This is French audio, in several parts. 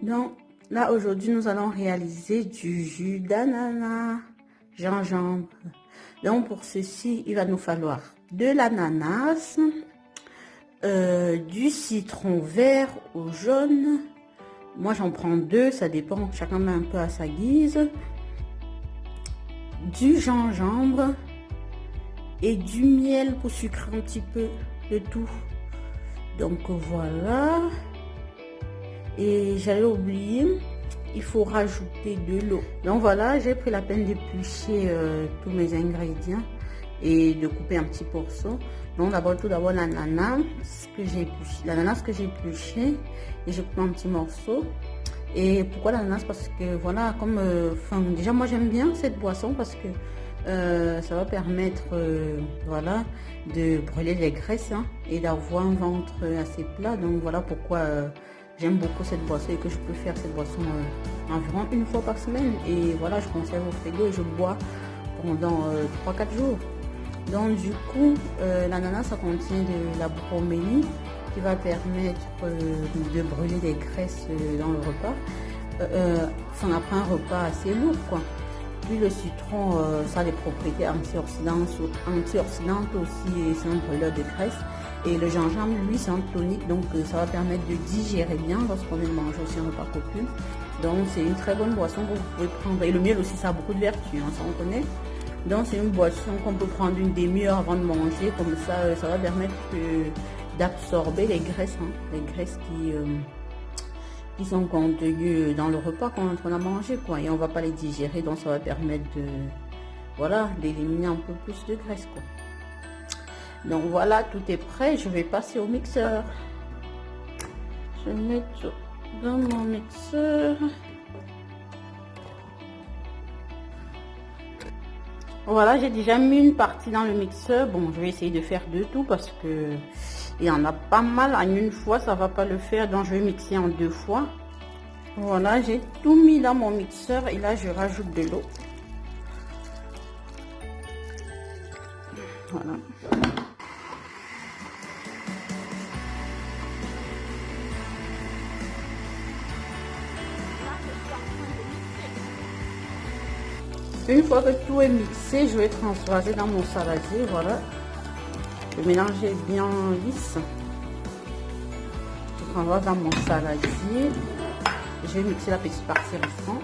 Donc là aujourd'hui nous allons réaliser du jus d'ananas gingembre. Donc pour ceci il va nous falloir de l'ananas, du citron vert ou jaune. Moi j'en prends deux, ça dépend, chacun met un peu à sa guise. Du gingembre et du miel pour sucrer un petit peu le tout. Donc voilà. Et j'allais oublier, il faut rajouter de l'eau. Donc voilà, j'ai pris la peine d'éplucher tous mes ingrédients et de couper un petit morceau. Donc tout d'abord l'ananas que j'ai épluché et j'ai coupé un petit morceau. Et pourquoi l'ananas? Parce que voilà, comme déjà moi j'aime bien cette boisson parce que ça va permettre voilà, de brûler les graisses et d'avoir un ventre assez plat. Donc voilà pourquoi j'aime beaucoup cette boisson et que je peux faire cette boisson environ une fois par semaine. Et voilà, je conserve au frigo et je bois pendant 3-4 jours. Donc du coup, l'ananas ça contient de la bromélie qui va permettre de brûler les graisses dans le repas. Ça en prend un repas assez lourd quoi. Puis le citron, ça a des propriétés antioxydantes aussi, et c'est un brûleur de graisse. Et le gingembre, lui, c'est un tonique, donc ça va permettre de digérer bien lorsqu'on vient de manger aussi un repas copieux. Donc c'est une très bonne boisson que vous pouvez prendre. Et le miel aussi, ça a beaucoup de vertus, ça on connaît. Donc c'est une boisson qu'on peut prendre une demi-heure avant de manger, comme ça, ça va permettre d'absorber les graisses, les graisses qui sont contenues dans le repas qu'on a mangé quoi, et on va pas les digérer, donc ça va permettre de voilà d'éliminer un peu plus de graisse quoi. Donc voilà, tout est prêt, je vais passer au mixeur. Je vais mettre dans mon mixeur. Voilà, j'ai déjà mis une partie dans le mixeur. Bon, je vais essayer de faire de tout parce que il y en a pas mal. En une fois, ça va pas le faire. Donc, je vais mixer en 2 fois. Voilà, j'ai tout mis dans mon mixeur. Et là, je rajoute de l'eau. Voilà. Une fois que tout est mixé, je vais transvaser dans mon saladier. Voilà. Le mélange est bien lisse. Je transvase dans mon saladier. Je vais mixer la petite partie restante.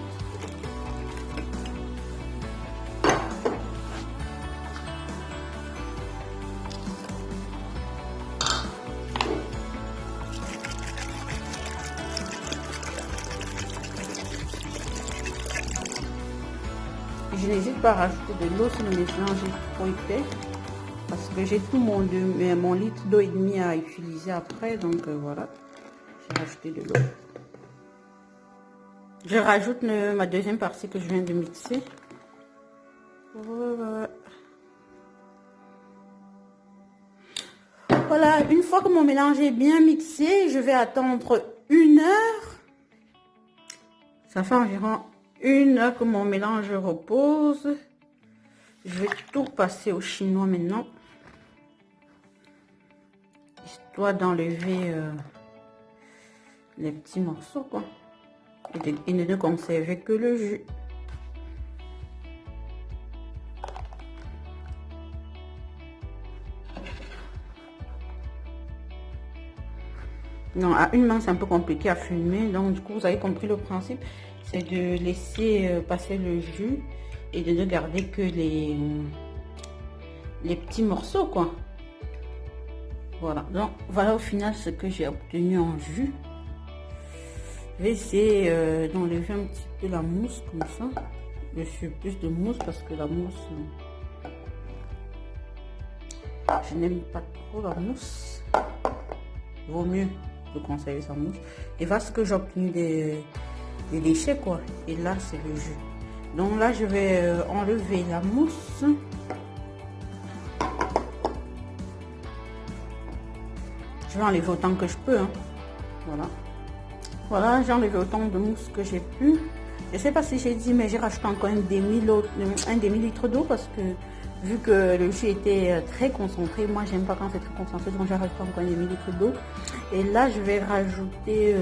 Je n'hésite pas à rajouter de l'eau si le mélange est trop épais. Parce que j'ai tout mon litre d'eau et demi à utiliser après. Donc voilà, j'ai rajouté de l'eau. Je rajoute ma deuxième partie que je viens de mixer. Voilà, une fois que mon mélange est bien mixé, je vais attendre 1 heure. Ça fait environ 1 heure que mon mélange repose. Je vais tout passer au chinois maintenant. Histoire d'enlever les petits morceaux quoi. Et de ne conserver que le jus. Non, à une main c'est un peu compliqué à fumer, donc du coup vous avez compris le principe, c'est de laisser passer le jus et de ne garder que les petits morceaux quoi. Voilà, donc voilà au final ce que j'ai obtenu en jus. Je vais essayer d'enlever un petit peu la mousse comme ça. Je suis plus de mousse parce que la mousse, je n'aime pas trop la mousse. Vaut mieux de conserver sa mousse. Et voilà ce que j'ai obtenu des déchets quoi. Et là c'est le jus. Donc là je vais enlever la mousse. Je vais enlever autant que je peux. Voilà. Voilà, j'ai enlevé autant de mousse que j'ai pu. Je sais pas si j'ai dit, mais j'ai rajouté encore un demi-litre d'eau parce que vu que le jus était très concentré, moi j'aime pas quand c'est très concentré, donc j'ai rajouté encore un demi-litre d'eau. Et là, je vais rajouter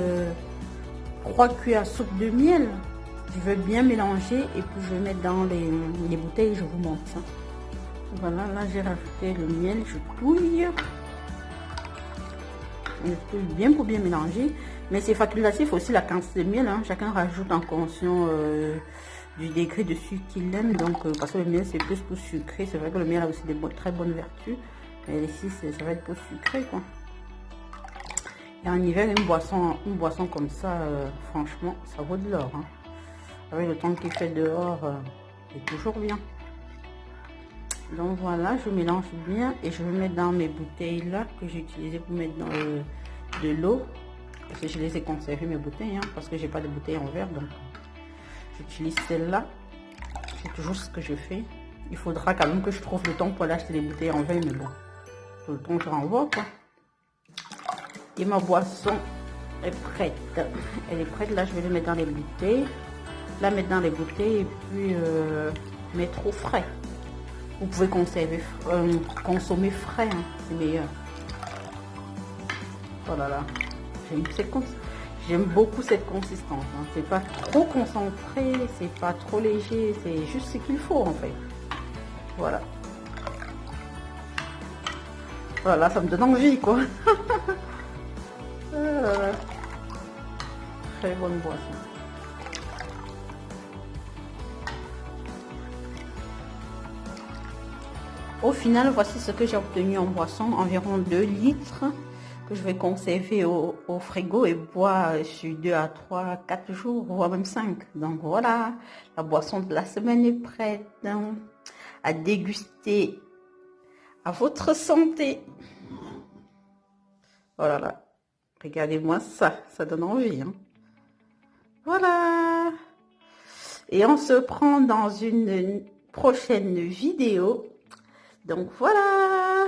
3 cuillères à soupe de miel. Je vais bien mélanger et puis je vais mettre dans les bouteilles, je vous montre ça. Voilà, là j'ai rajouté le miel, je touille. Je touille bien pour bien mélanger. Mais c'est facultatif aussi la quantité de miel, hein. Chacun rajoute en fonction du degré de sucre qu'il aime. Donc, parce que le miel c'est plus pour sucré. C'est vrai que le miel a aussi des très bonnes vertus. Mais ici, ça va être pour sucré, quoi. Et en hiver, une boisson comme ça, franchement, ça vaut de l'or. Hein. Avec le temps qu'il fait dehors, c'est toujours bien. Donc voilà, je mélange bien et je vais mettre dans mes bouteilles là que j'ai utilisé pour mettre dans de l'eau. Parce que je les ai conservées mes bouteilles, hein, parce que j'ai pas de bouteille en verre. Donc j'utilise celle-là. C'est toujours ce que je fais. Il faudra quand même que je trouve le temps pour aller acheter des bouteilles en verre, mais bon. Tout le temps je renvoie quoi. Et ma boisson est prête. Elle est prête, là je vais le mettre dans les bouteilles. La mettre dans les bouteilles et puis mettre au frais. Vous pouvez consommer frais, hein, c'est meilleur. Oh là là, j'aime beaucoup cette consistance. Hein. C'est pas trop concentré, c'est pas trop léger, c'est juste ce qu'il faut en fait. Voilà. Voilà, ça me donne envie quoi. Très bonne boisson. Au final, voici ce que j'ai obtenu en boisson, environ 2 litres que je vais conserver au frigo et boire sur 2 à 3, 4 jours, voire même 5. Donc voilà, la boisson de la semaine est prête à déguster à votre santé. Oh là là, regardez-moi ça, ça donne envie. Hein. Voilà. Et on se prend dans une prochaine vidéo. Donc voilà.